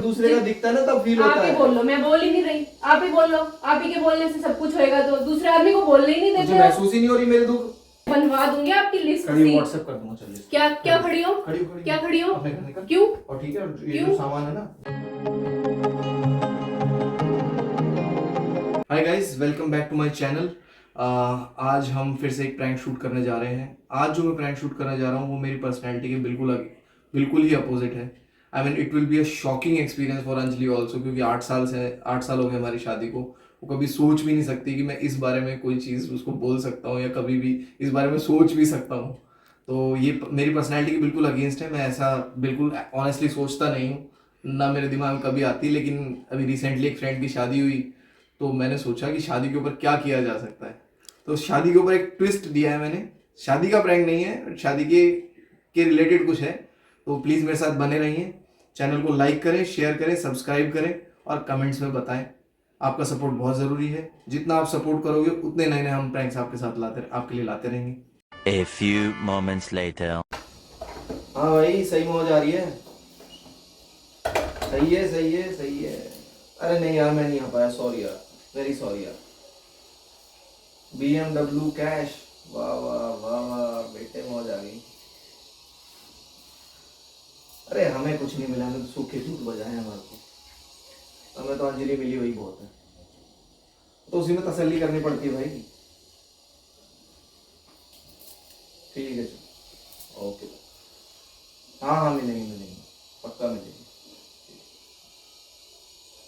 दूसरे का दिखता है ना तब फील होता आप है। ही बोल लो, मैं बोल ही नहीं रही, आप ही बोल लो। आप ही के बोलने से सब कुछ होएगा तो दूसरे आदमी को बोलने ही नहीं मुझे देते हो। महसूस ही नहीं हो रही मेरे दुख। बनवा दूंगी आपकी लिस्ट खड़ी सी। व्हाट्सएप कर दूंगा, चलिए। क्या क्या खड़ी हो? खड़ी क्या खड़ी हो? अपने घर निकल। क्यों? और ठीक है, ये क्यों? जो सामान है ना। Hi guys, welcome back to my channel. आज हम फिर से एक प्रैंक शूट करने जा रहे हैं। आज जो मैं प्रैंक शूट करने जा रहा हूँ वो मेरी पर्सनैलिटी के बिल्कुल ही अपोजिट है। I mean it will be a shocking experience for Anjali also, क्योंकि 8 साल हो गए हमारी शादी को। वो कभी सोच भी नहीं सकती कि मैं इस बारे में कोई चीज़ उसको बोल सकता हूँ या कभी भी इस बारे में सोच भी सकता हूँ। तो ये मेरी पर्सनैलिटी के बिल्कुल अगेंस्ट है। मैं ऐसा बिल्कुल ऑनेस्टली सोचता नहीं हूँ, ना मेरे दिमाग में कभी आती। लेकिन अभी रिसेंटली एक फ्रेंड की शादी हुई तो मैंने सोचा कि शादी के ऊपर क्या किया जा सकता है। तो शादी के ऊपर एक ट्विस्ट दिया है मैंने। शादी का प्रैंक नहीं है, शादी के रिलेटेड कुछ है। तो प्लीज़ मेरे साथ बने रहिए। चैनल को लाइक करें, शेयर करें, सब्सक्राइब करें और कमेंट्स में बताएं। आपका सपोर्ट बहुत ज़रूरी है। जितना आप सपोर्ट करोगे उतने नए नए हम प्रैंक्स आपके लिए लाते रहेंगे। A few moments later. हाँ भाई, सही मौज आ रही है। सही है। अरे नहीं यार, मैं नहीं आ पाया, सॉरी यार, वेरी सॉरी यार। BMW कैश, वाह वाह वाह वाह बेटे, मौज आ गई। अरे हमें कुछ नहीं मिला, हमें तो सूखे झूठ बजाए हमारे को। हमें तो अंजलि मिली, वही बहुत है। तो उसी में तसल्ली करनी पड़ती है भाई। ठीक है, चलो, ओके। हाँ मिलेंगे, पक्का मिलेंगे।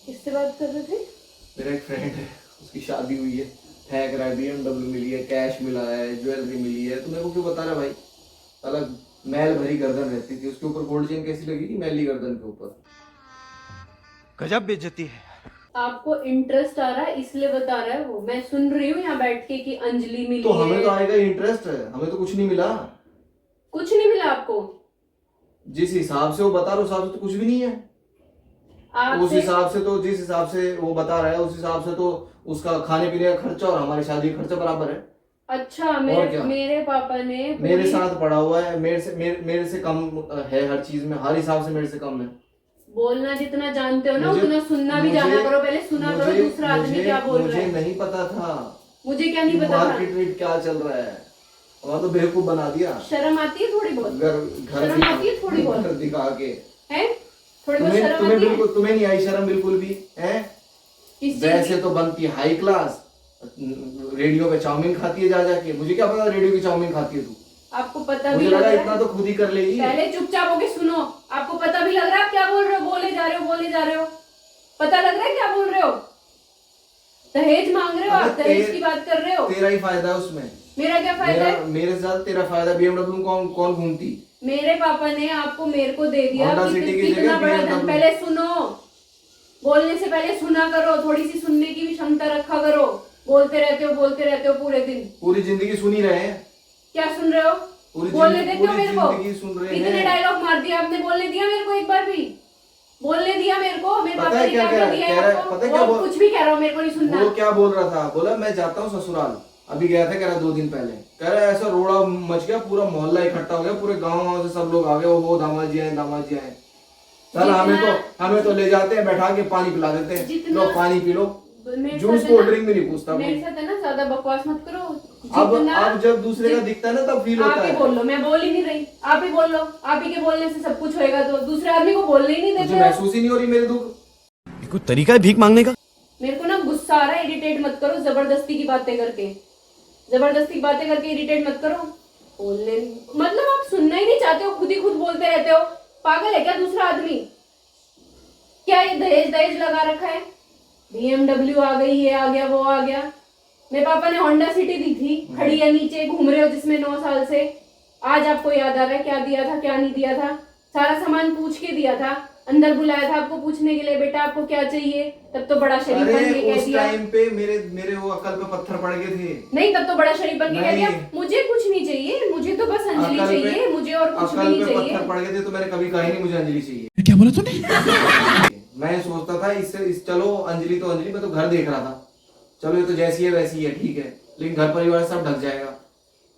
किससे बात कर रहे थे? मेरा एक फ्रेंड है, उसकी शादी हुई है, फेंक रहा है, BMW मिली है, कैश मिला है, ज्वेलरी मिली है। तो मेरे को क्यों बता रहा भाई? अलग मैल भरी गर्दन रहती थी, उसके ऊपर गोल्ड चेन कैसी लगेगी मैली गर्दन के ऊपर? गजब बेइज्जती है। आपको इंटरेस्ट आ रहा है इसलिए बता रहा है वो। मैं सुन रही हूँ यहाँ बैठ के कि अंजलि मिली तो हमें है। तो आएगा इंटरेस्ट है, हमें तो कुछ नहीं मिला। कुछ नहीं मिला आपको? जिस हिसाब से वो बता रहा है उस हिसाब से तो कुछ भी नहीं है। उस हिसाब से तो, जिस हिसाब से वो बता रहा है उस हिसाब से तो उसका खाने पीने का खर्चा और हमारी शादी का खर्चा बराबर है। अच्छा, मेरे पापा ने मेरे साथ पड़ा हुआ है, मेरे से कम है हर चीज में, हर हिसाब से मेरे से कम है। बोलना जितना जानते हो ना उतना सुनना भी जाना करो। पहले सुना करो दूसरा आदमी क्या बोल रहा है। मुझे नहीं पता था। मुझे क्या नहीं पता था? मार्केट रेट क्या चल रहा है, वहाँ तो बेवकूफ बना दिया। शर्म आती है थोड़ी बहुत? शर्म आती है थोड़ी बहुत दिखा के है? थोड़ी बहुत शर्म आती है? तुम्हें नहीं आई शर्म बिल्कुल भी है? वैसे तो बनती है हाई क्लास, रेडियो पे चाउमीन खाती है जा जाके। मुझे क्या पता रेडियो की चाउमीन खाती है तू? आपको पता भी मुझे लग लगा रहा इतना है? तो खुद ही कर लेगी। पहले चुपचाप होके सुनो। आपको पता भी लग रहा है आप क्या बोल रहे हो? बोले जा रहे हो। पता लग रहा है क्या बोल रहे हो? दहेज मांग रहे हो आप, दहेज की बात कर रहे हो। तेरा ही फायदा है उसमें। मेरा क्या फायदा है? मेरे साथ तेरा फायदा। BMW कौन घूमती? मेरे पापा ने आपको मेरे को दे दिया। Honda City की कितना जगह बड़ा BMW। धन। पहले सुनो, बोलने से पहले सुना करो। थोड़ी सी सुनने की भी क्षमता रखा करो। बोलते रहते हो पूरे दिन। पूरी जिंदगी सुन ही रहे हैं। क्या सुन रहे हो? बोलने देते हो मेरे को? इतने डायलॉग मार दिया आपने, बोलने दिया मेरे को एक बार भी? बोलने दिया मेरे को? मेरे पापा ने क्या दिया है आपको? कुछ भी कह रहा हूँ, मेरे को नहीं सुनना। वो क्या बोल रहा था? बोला मैं जाता हूँ ससुराल। अभी गया था, कह रहा 2 दिन पहले। कह रहा ऐसा रोड़ा मच गया, पूरा मोहल्ला इकट्ठा हो गया, पूरे गाँव से सब लोग आ गए। वो दामाद जी आए। चल हमें तो ले जाते हैं, बैठा के पानी पिला देते हैं। लो पानी P low, juice cold drink भी नहीं पूछता। मेरे साथ है ना, ज्यादा बकवास मत करो। अब जब दूसरे का दिखता है ना तब फील होता है। आप ही बोल लो, मैं बोल ही नहीं रही। आप ही बोल लो। आप ही के बोलने से सब कुछ होएगा तो दूसरे आदमी को बोलने ही नहीं देते हो। महसूस ही नहीं हो रही मेरे दुख। कोई तरीका है भीख मांगने का? मेरे को ना गुस्सा आ रहा है। इरिटेट मत करो जबरदस्ती की बातें करके इरिटेट मत करो। बोलने मतलब आप सुनना ही नहीं चाहते हो, खुद ही खुद बोलते रहते हो। पागल है क्या दूसरा आदमी? क्या ये दहेज लगा रखा है? BMW आ गई, ये आ गया, वो आ गया। मेरे पापा ने होंडा सिटी दी थी, खड़ी है नीचे, घूम रहे हो जिसमें 9 साल से। आज आपको याद आ रहा है क्या दिया था क्या नहीं दिया था? सारा सामान पूछ के दिया था। अंदर बुलाया था आपको पूछने के लिए, बेटा आपको क्या चाहिए? तब तो बड़ा शरीफ बन के कह दिया। उस टाइम पे मेरे वो अकल पे पत्थर पड़ गए थे। नहीं, तब तो बड़ा शरीफ बन के कह दिया मुझे कुछ नहीं चाहिए, मुझे तो बस अंजलि चाहिए, मुझे और कुछ भी नहीं चाहिए। पत्थर पड़ गए थे तो मैंने कभी कहा ही नहीं मुझे अंजलि चाहिए। क्या बोला तूने? मैं सोचता था चलो अंजलि तो अंजलि, मैं तो घर देख रहा था। चलो ये तो जैसी है वैसी है, ठीक है, लेकिन घर परिवार सब ढक जाएगा।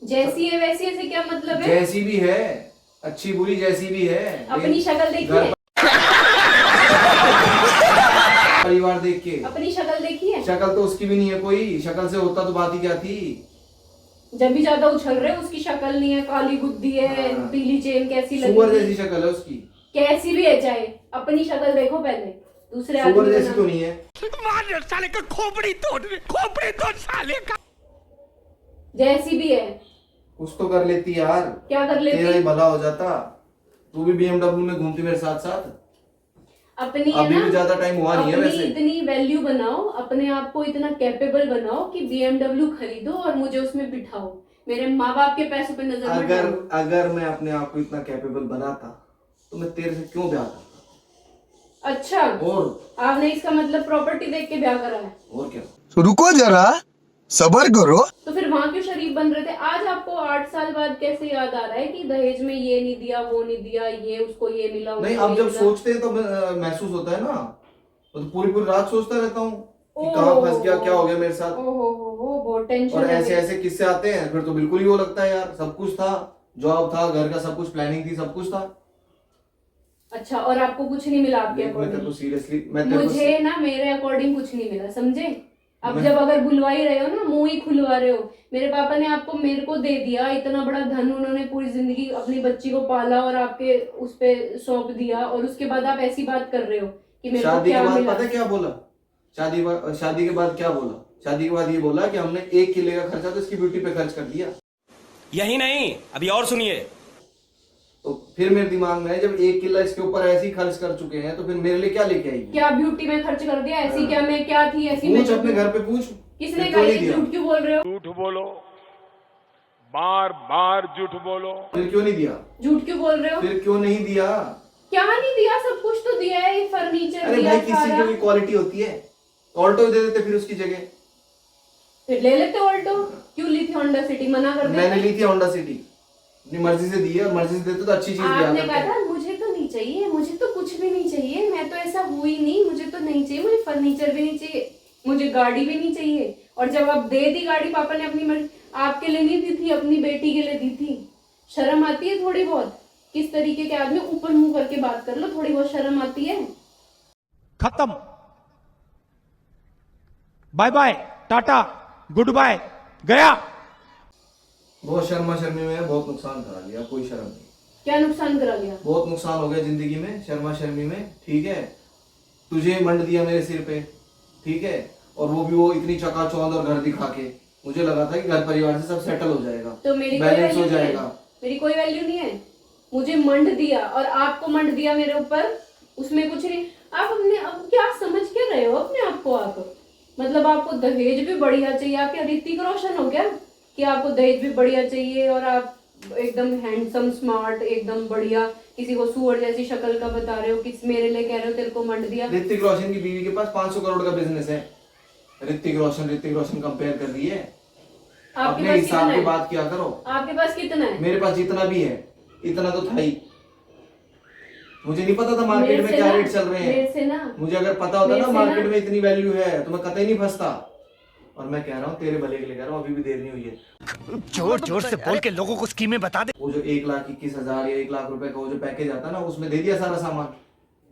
जैसी है वैसी है से क्या मतलब है? जैसी भी है, अच्छी बुरी जैसी भी है, अपनी शक्ल देखिए। परिवार देख के। अपनी शक्ल देखी है? शक्ल तो उसकी भी नहीं है कोई, शक्ल से होता तो बात ही क्या थी। जब भी ज्यादा उछल रहे हो, उसकी शक्ल नहीं है, काली गुद्दी है, हाँ। पीली चेन कैसी सुअर लगी, जैसी शक्ल है उसकी। कैसी भी है चाहे, अपनी शक्ल देखो पहले, दूसरे सुअर आदमी जैसी बना। तो नहीं है। साले का खोपड़ी तोड़ साले का। जैसी भी है, कुछ तो कर लेती यार, क्या कर तेरा ही लेती? भला हो जाता। तू भी BMW में घूमती मेरे साथ साथ। अपनी है अभी ना, भी ज्यादा टाइम हुआ नहीं है अपनी वैसे। इतनी वैल्यू बनाओ, अपने आप को इतना कैपेबल बनाओ कि BMW खरीदो और मुझे उसमें बिठाओ। मेरे माँ बाप के पैसों पे नजर मत अगर डालो। अगर मैं अपने आप को इतना कैपेबल बनाता तो मैं तेरे से क्यों ब्याह करता। अच्छा, और आपने इसका मतलब प्रॉपर्टी देख के ब्याह करा है? और क्या। तो रुको जरा, सबर करो। तो फिर वहां क्यों शरीफ बन रहे थे? आज आपको 8 साल बाद कैसे याद आ रहा है कि दहेज में ये नहीं दिया, वो नहीं दिया, ये उसको ये मिला, नहीं, उसको अब ये जब मिला। सोचते हैं तो महसूस होता है ना। तो पूरी पूरी रात सोचता रहता हूँ कि ओह। कहाँ फंस गया, क्या हो गया मेरे साथ। ओहो हो, बहुत टेंशन और है ऐसे भाई। ऐसे किस्से आते हैं फिर तो बिल्कुल ही वो लगता है यार, सब कुछ था, जॉब था, घर का सब कुछ, प्लानिंग थी, सब कुछ था। अच्छा, और आपको कुछ नहीं मिला आपके मैं तेरे को अकॉर्डिंग? सीरियसली, मैं तेरे को मुझे ना मेरे अकॉर्डिंग कुछ नहीं मिला, समझे? अब मैं- जब अगर बुलवा ही रहे हो ना, मुंह ही खुलवा रहे हो। मेरे पापा ने आपको मेरे को दे दिया, इतना बड़ा धन, उन्होंने पूरी जिंदगी अपनी बच्ची को पाला और आपके उस पे सौंप दिया, और उसके बाद आप ऐसी बात कर रहे हो कि मेरे को शादी के क्या बाद मिला। पता है क्या बोला? शादी के बाद क्या बोला? शादी के बाद ये बोला कि हमने 1 किले का खर्चा तो इसकी ब्यूटी पे खर्च कर दिया। यही नहीं, अभी और सुनिए। तो फिर मेरे दिमाग में है, जब 1 किला इसके ऊपर ऐसे ही खर्च कर चुके हैं तो फिर मेरे लिए क्या लेके आएगी? क्या ब्यूटी में खर्च कर दिया? ऐसी हाँ। क्या मैं क्या थी ऐसी? पूछ मैं अपने घर पे पूछ। किसने फिर कहा? क्यों ये नहीं दिया? झूठ क्यों बोल रहे हो? झूठ बोलो, बार बार झूठ बोलो। फिर क्यों नहीं दिया? झूठ क्यों बोल रहे हो? फिर क्यों नहीं दिया? क्या नहीं दिया? सब कुछ तो दिया है, ये फर्नीचर अरे दिया भाई, किसी सारा। की भी क्वालिटी होती है, ऑल्टो दे देते फिर उसकी जगह। फिर ले लेते ऑल्टो। क्यों ली थी होंडा सिटी? मना कर मैंने देते। ली थी होंडा सिटी, अपनी मर्जी से दी है, और मर्जी से देते तो अच्छी चीज दिया आपने करते कहा हैं। था मुझे तो नहीं चाहिए, मुझे तो कुछ भी नहीं चाहिए, मैं तो ऐसा हुई नहीं, मुझे तो नहीं चाहिए, मुझे फर्नीचर भी नहीं चाहिए, मुझे गाड़ी भी नहीं चाहिए। और जब आप दे दी गाड़ी, पापा ने अपनी मर्जी, आपके लिए नहीं दी थी, अपनी बेटी के लिए दी थी। शर्म आती है थोड़ी बहुत? किस तरीके के आदमी, ऊपर मुंह करके बात कर लो, थोड़ी बहुत शर्म आती है? खत्म। Bye bye, tata, good bye, गया। बहुत शर्मा शर्मी में बहुत नुकसान करा लिया, कोई शर्म नहीं। क्या नुकसान करा लिया? बहुत नुकसान हो गया जिंदगी में, शर्मा शर्मी में। ठीक है, तुझे मंड दिया मेरे सिर पे, ठीक है, और वो भी वो इतनी चकाचौंध और घर दिखा के। मुझे लगा था कि घर परिवार से सब सेटल हो जाएगा, तो मेरी कोई बैलेंस वैल्यू हो नहीं है? जाएगा। मेरी कोई वैल्यू नहीं है? मुझे मंड दिया और आपको मंड दिया मेरे ऊपर, उसमें कुछ नहीं। आप अपने, अब क्या समझ के रहे हो अपने आप को? आप मतलब आपको दहेज भी बढ़िया चाहिए? आप क्या ऋतिक रोशन हो क्या कि आपको दहेज भी बढ़िया चाहिए और आप एकदम हैंडसम स्मार्ट एकदम बढ़िया किसी को सुअर जैसी शक्ल का बता रहे हो, किस मेरे लिए कह रहे हो तेरे को मंड दिया? ऋतिक रोशन की बीवी के पास 500 करोड़ का बिजनेस है। ऋतिक रोशन कंपेयर कर रही है। आपके अपने पास हिसाब कितना की है? बात किया करो। आपके पास कितना है? मेरे पास जितना भी है इतना तो था ही। मुझे नहीं पता था मार्केट मेरे में से क्या ना- रेट चल रहे मेरे हैं। से ना मुझे अगर पता होता मेरे ना से मार्केट ना- में इतनी वैल्यू है तो मैं कतई नहीं फंसता। और मैं कह रहा हूँ तेरे भले के लिए कह रहा हूँ, अभी भी देर नहीं हुई है। जोर जोर से बोल के लोगों को स्कीमें बता दे। वो जो 1,21,000 या 1 लाख रुपए का वो जो पैकेज आता है ना, उसमें दे दिया सारा सामान,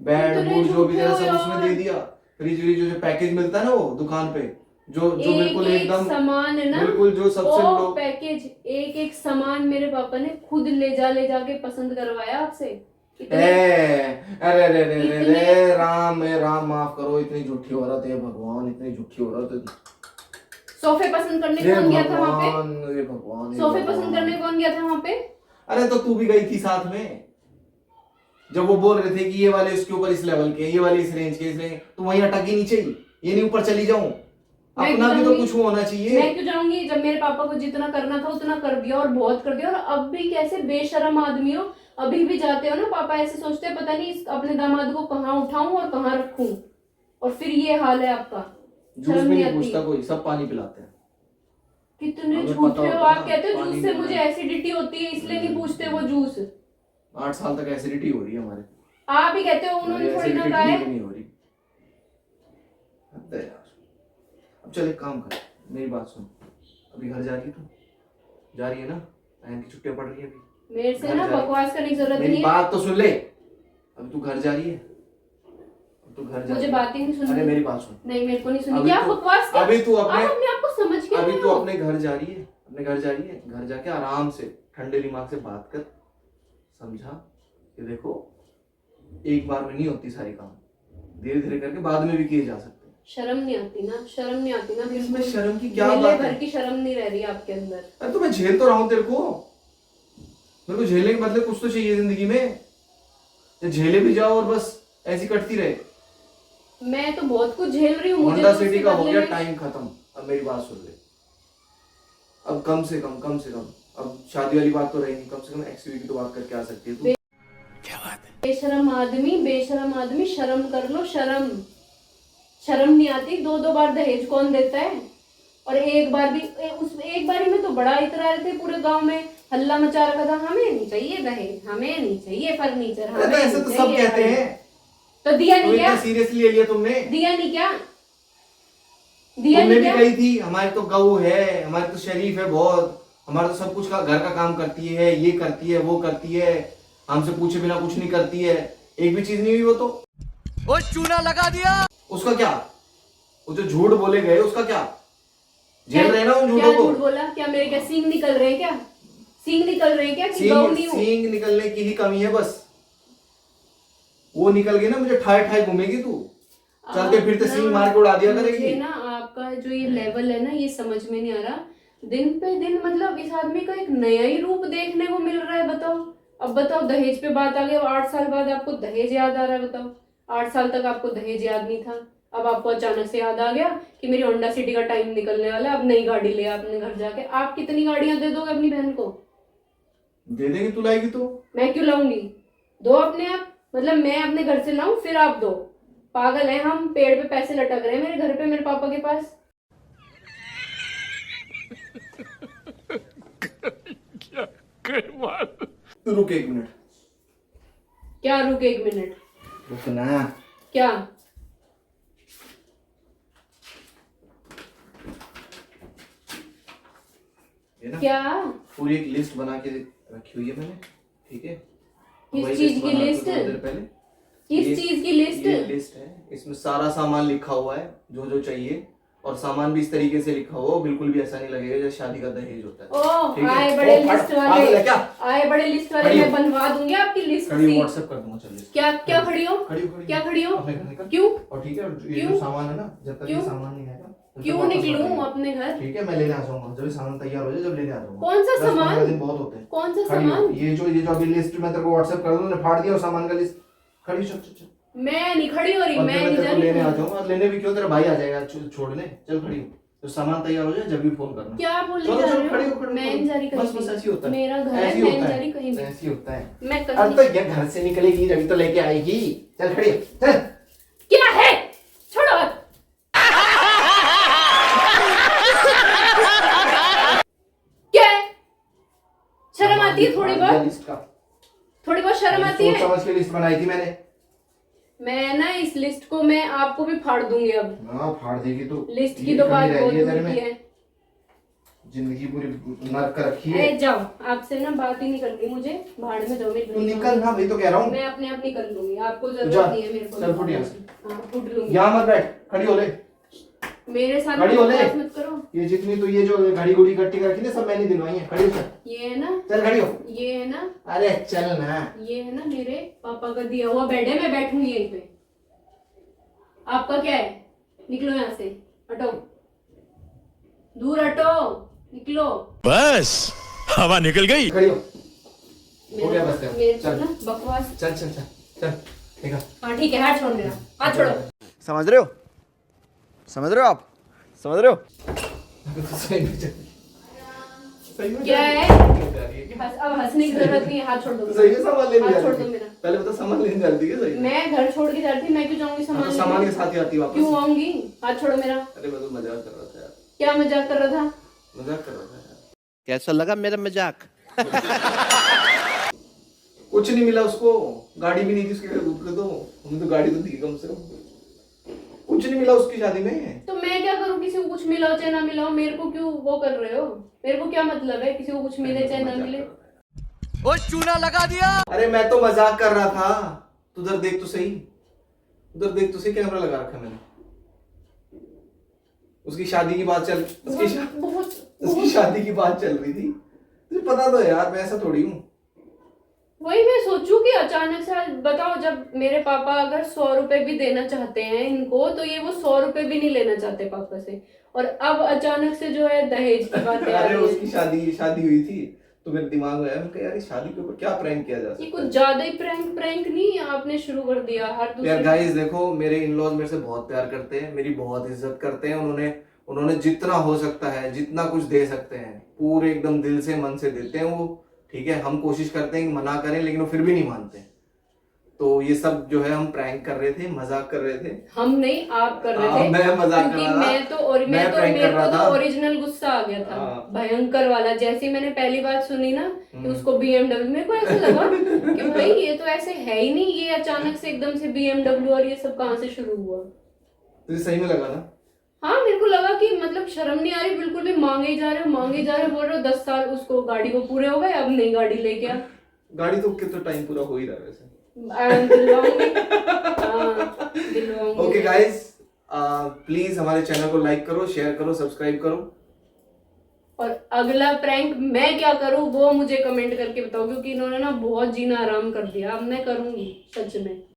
बेड इतने बूट जो भी झूठे तेरा हो सब उसमें यार। दे दिया। फ्रिज व्रिज जो पैकेज मिलता है ना वो दुकान पे, जो बिल्कुल एक एकदम सामान है ना, बिल्कुल जो सबसे वो लो। पैकेज, एक एक सामान मेरे पापा ने खुद ले जाके पसंद करवाया आपसे। ए, इतने अरे रे रे रे रे इतने- राम माफ करो, इतनी झूठी औरत है भगवान, इतनी झूठी औरत। सोफे पसंद करने हे कौन गया था वहां पे? भगवान, हे भगवान, हे सोफे भगवान। पसंद करने कौन गया था वहां पे? अरे तो तू भी गई थी साथ में, जब वो बोल रहे थे कि ये वाले उसके ऊपर इस लेवल के, ये वाले इस रेंज के, इसलिए तू वहीं अटक ही नहीं चाहिए, ये नहीं ऊपर चली जाऊं। मैं अपना क्यों भी तो जाऊंगी? कुछ होना चाहिए। मैं क्यों जाऊंगी? जब मेरे पापा को जितना करना था उतना कर दिया, और बहुत कर दिया। और अब भी कैसे बेशरम आदमी हो, अभी भी जाते हो ना, पापा ऐसे सोचते हैं पता नहीं अपने दामाद को कहाँ उठाऊं और कहाँ रखूं, और फिर ये हाल है आपका। जूस शर्म भी नहीं नहीं आती? पूछता कोई, सब पानी पिलाते हैं। कितने हमें झूठे पता हो होता आप। ना, कहते हो जूस पानी से पीना मुझे है। एसिडिटी होती है इसलिए नहीं पूछते वो जूस। 8 साल तक एसिडिटी हो रही है हमारे। आप ही कहते हो, उन्होंने थोड़ी ना एसिडिटी कहा है। ठीक नहीं हो रही। हद है यार। अब चल एक काम कर, मेरी बात सुन। अभी घर जा रही है तू? जा रही है ना? बहन की छुट्टियां पड़ रही है अभी। मेरे से घर ना जा रही है। बकवास करने की जरूरत मेरी नहीं है। बात तो सुन ले। अभी तू घर जा रही है, तू घर जा। मुझे बात ही नहीं सुननी। अरे मेरी बात सुन। नहीं मेरे को नहीं सुननी। अभी क्या तू- बकवास क्या? अभी तू अपने- आप अपने आप को समझ के अभी रहे तू हो। अपने घर जा रही है, अपने घर जा रही है, घर जाके आराम से ठंडे दिमाग से बात कर, समझा कि देखो एक बार में नहीं होती सारी काम, धीरे धीरे करके बाद में भी किए जा सकते हैं। शर्म नहीं आती ना, शर्म नहीं आती ना। इसमें शर्म की क्या मेले बात भर है? की शर्म नहीं रह रही आपके अंदर। अरे तो मैं झेल तो रहा हूं तेरे को, मेरे को झेलने के बदले कुछ तो चाहिए जिंदगी में, या झेले भी जाओ और बस ऐसी कटती रहे। मैं तो बहुत कुछ झेल रही हूँ। मुझे होंडा तो सिटी उसके का हो बदले गया में- टाइम खत्म, अब मेरी बात सुन ले। अब कम से कम अब शादी वाली बात तो रही नहीं, कम से कम एक्सयूवी की तो बात करके आ सकती है तू। बेशरम आदमी शर्म कर लो, शर्म नहीं आती। 2-2 बार दहेज कौन देता है? और एक बार भी एक बारी में तो बड़ा इतरा रहे थे, पूरे गांव में हल्ला मचा रखा था, हमें नहीं चाहिए दहेज, हमें नहीं चाहिए फर्नीचर, अरे हमें तो ऐसे नहीं तो सब चाहिए कहते गाड़ी। हैं, तो दिया तो नहीं क्या? इतना सीरियसली ले लिया तुमने? दिया नहीं क्या? तुमने नहीं भी क्या? कही थी हमारी तो गऊ है, हमारी तो शरीफ है बहुत, हमारा तो सब कुछ का घर का काम करती है, ये करती है वो करती है, हमसे पूछे बिना कुछ नहीं करती है, एक भी चीज नहीं हुई वो तो। वो चूना लगा दिया। उसका क्या? वो जो झूठ बोले गए उसका क्या? झेल रहे ना उन क्या झूठों झूठ को? बोला? क्या मेरे क्या सींग निकल रहे हैं क्या? सींग निकल रहे हैं क्या कि गऊ नहीं हूँ? सींग निकलने की ही कमी है बस, वो निकल गई ना मुझे ठाए ठाए घूमेगी तू, चलते फिरते सींग मार के उड़ा दिया मुझे करेगी। ना आपका जो ये लेवल है ना, ये समझ में नहीं आ रहा। दिन पे दिन मतलब इस आदमी का एक नया ही रूप देखने को मिल रहा है। बताओ, अब बताओ, दहेज पे बात आ गई, 8 साल बाद आपको दहेज याद आ रहा है? बताओ, 8 साल तक आपको दहेज याद नहीं था, अब आपको अचानक से याद आ गया कि मेरी होंडा सिटी का टाइम निकलने वाला है, अब नई गाड़ी ले अपने घर जाके। आप कितनी गाड़ियां दे दोगे अपनी बहन को? दे देगी तू, लाएगी तो। मैं क्यों लाऊंगी? दो अपने आप, मतलब मैं अपने घर से लाऊं फिर आप दो? पागल है हम? पेड़ पे पैसे लटक रहे हैं मेरे घर पे, मेरे पापा के पास। तू रुक 1 मिनट। क्या रुक 1 मिनट? रुक ना। क्या? ये ना क्या? पूरी एक लिस्ट बना के रखी हुई है मैंने, ठीक है? किस वही चीज लिस्ट की बना के लिस्ट? थोड़ी देर पहले। किस ये- चीज की लिस्ट? ये लिस्ट है, इसमें सारा सामान लिखा हुआ है जो जो चाहिए, और सामान भी इस तरीके से लिखा हुआ, बिल्कुल भी ऐसा नहीं लगेगा जैसे शादी का दहेज होता है। ओह, ठीक है? आए बड़े ओ, लिस्ट पागल वाले, है क्या? आए बड़े लिस्ट वाले, खड़ी मैं हो। बनवा दूंगी आपकी लिस्ट खड़ी सी। व्हाट्सएप कर दूंगा, चल लिस्ट। क्या क्या खड़ी हो? खड़ी हो, क्या खड़ी हो? अपने घर निकल। क्यों? और ठीक है, और ये क्यों? जो सामान है ना, जब तक ये क्यों? सामान नहीं आएगा तब तक क्यों वापस निकलूं मत आइए। अपने घर? ठीक है, मैं लेने आ जाऊंगा जब ये सामान तैयार हो जाए, जब लेने आ जाऊंगा। कौन सा 10-15 सामान? दिन बहुत होते हैं। कौन सा खड़ी हो। सामान? ये जो अभी लिस्ट मैं तेरे को व्हाट्सएप कर दूंगा, फाड़ दिया और सामान का लिस्ट। खड़ी हो, चल। मैं नहीं खड़ी हो रही, और मैं फिर नहीं तेरे जा को रही। लेने आ जाऊंगा, और लेने भी क्यों, तेरा भाई आ जाएगा छोड़ने। चल खड़ी हो, तो सामान तैयार हो जाए जब भी फोन करना। क्या बोलने चलो जा चलो, रहे खड़ी हो? हो, खड़ी हो, मैं खड़ी हो। नहीं जा रही कहीं बस भी। ऐसे ही होता है। मेरा घर है, ऐसे ही मैं होता नहीं जा है। रही कहीं भी। ऐसे ही होता है। मैं कहीं अब तो ये घर से निकलेगी जब तो लेके आएगी। चल खड़ी हो, चल। क्या है? छोड़ो मत। क्या है? शर्म आती है थोड़ी बहुत? लिस्ट का थोड़ी बहुत शर्म आती सोच है? समझ के लिस्ट बनाई थी मैंने। मैं ना इस लिस्ट को मैं आपको भी फाड़ दूंगी अब। हाँ, फाड़ देगी तो। लिस्ट की ये तो कमी बात रह बहुत गई है तेरे दूर में। की है। जिंदगी पूरी नर्क कर रखी है। अरे जाओ, आपसे ना बात ही नहीं करनी मुझे, भाड़ में जाओ। तू निकल ना, भाई तो कह रहा हूँ। मैं अपने आप निकल लूंगी, आपको जा, जरूरत नहीं है मेरे को। चल फुट यहाँ से। हाँ, फुट लूंगी। यहाँ मत बैठ, खड़ी हो ले। मेरे साथ खड़ी हो ले। बकवास मत करो। ये जितनी तो ये जो घड़ी गुड़ी इकट्ठी कर रखी ना, सब मैंने दिलवाई है। खड़ी हो, चल। ये है ना, चल खड़ी हो। ये है ना, अरे चल ना। ये है ना मेरे पापा का दिया हुआ बेड है, मैं बैठूंगी यहीं पे। आपका क्या है? निकलो यहाँ से, हटो, दूर हटो, निकलो। बस हवा निकल गई। खड़ी हो। हो गया बस तेरा। मेरे चल। ना बकवास। चल चल चल चल, ठीक है। हाँ ठीक है, हाथ छोड़ मेरा, हाथ छोड़ो। समझ रहे हो? समझ रहे हो आप? समझ रहे हो? सही में चल। सही में क्या चल। है? क्या अब हंसने की जरूरत नहीं है, हाथ छोड़ दो। तो सही में सामान लेने हाथ जा छोड़ रही दो थी। मेरा। पहले बता, सामान लेने जा रही थी क्या? सही में? मैं घर छोड़ के जाती, मैं क्यों जाऊंगी हाँ, सामान तो लेने? सामान के साथ ही आती वापस। क्यों आऊंगी? हाथ छोड़ो मेरा। अरे मैं तो मजाक कर रहा था यार, क्या मजाक कर रहा था? मजाक कर रहा था यार। कैसा लगा मेरा मजाक? कुछ नहीं मिला उसको, गाड़ी भी नहीं थी उसके घर तो, हमें तो गाड़ी तो थी कम से कम। कुछ नहीं मिला उसकी शादी में। तो मैं क्या करूं? किसी को कुछ मिला हो चाहे ना मिला हो, मेरे को क्यों वो कर रहे हो? मेरे को क्या मतलब है किसी को कुछ मिले चाहे ना मिले? वो चूना लगा दिया। अरे मैं तो मजाक कर रहा था, तू उधर देख तो सही। उधर देख, तुझे कैमरा लगा रखा है मैंने। उसकी शादी की बात चल उसकी शादी की बात चल रही थी, तुझे पता तो है यार, मैं ऐसा थोड़ी हूँ। वही मैं सोचूं कि अचानक से बताओ, जब मेरे पापा अगर 100 रुपए भी देना चाहते हैं इनको, तो ये वो 100 रुपए भी नहीं लेना चाहते पापा से, और अब अचानक से जो है दहेज की बातें आ अरे रही उसकी है। शादी हुई थी तो मेरे दिमाग में आया, मैं कहा यार इस शादी के ऊपर क्या प्रैंक किया जा ये सकता कुछ है। ज्यादा ही प्रैंक नहीं आपने शुरू कर दिया हर यार दूसरे। गाइस देखो, मेरे इन लॉज मेरे से बहुत प्यार करते हैं, मेरी बहुत इज्जत करते हैं। उन्होंने जितना हो सकता है, जितना कुछ दे सकते हैं, पूरे एकदम दिल से मन से देते हैं वो। ठीक है, हम कोशिश करते हैं कि मना करें, लेकिन वो फिर भी नहीं मानते। तो ये सब जो है हम प्रैंक कर रहे थे, मजाक कर रहे थे। हम नहीं, आप कर रहे थे। मैं मजाक कर क्योंकि रहा था, मैं तो prank मेरे कर रहा को तो था। ओरिजिनल गुस्सा आ गया था, हाँ। भयंकर वाला। जैसे ही मैंने पहली बात सुनी ना कि उसको BMW, मेरे को ऐसा लगा कि भाई ये तो ऐसे है ही नहीं, ये अचानक से एकदम से BMW और ये सब कहाँ से शुरू हुआ। तुझे सही में लगा ना? हाँ, मेरे को लगा कि मतलब शर्म नहीं आ रही बिल्कुल भी, मांगे ही जा रहे हो बोल रहे हो। 10 साल उसको गाड़ी को पूरे हो गए, अब नई गाड़ी लेके आ। गाड़ी तो कितना टाइम पूरा हो ही रहा है वैसे। दिलवाऊंगी। हाँ, दिलवाऊंगी। ओके गाइस, प्लीज हमारे चैनल को लाइक करो, शेयर करो, सब्सक्राइब करो। और अगला प्रैंक मैं क्या करूं वो मुझे कमेंट करके बताओ, क्योंकि इन्होंने ना बहुत जीना आराम कर दिया। अब मैं करूंगी सच में।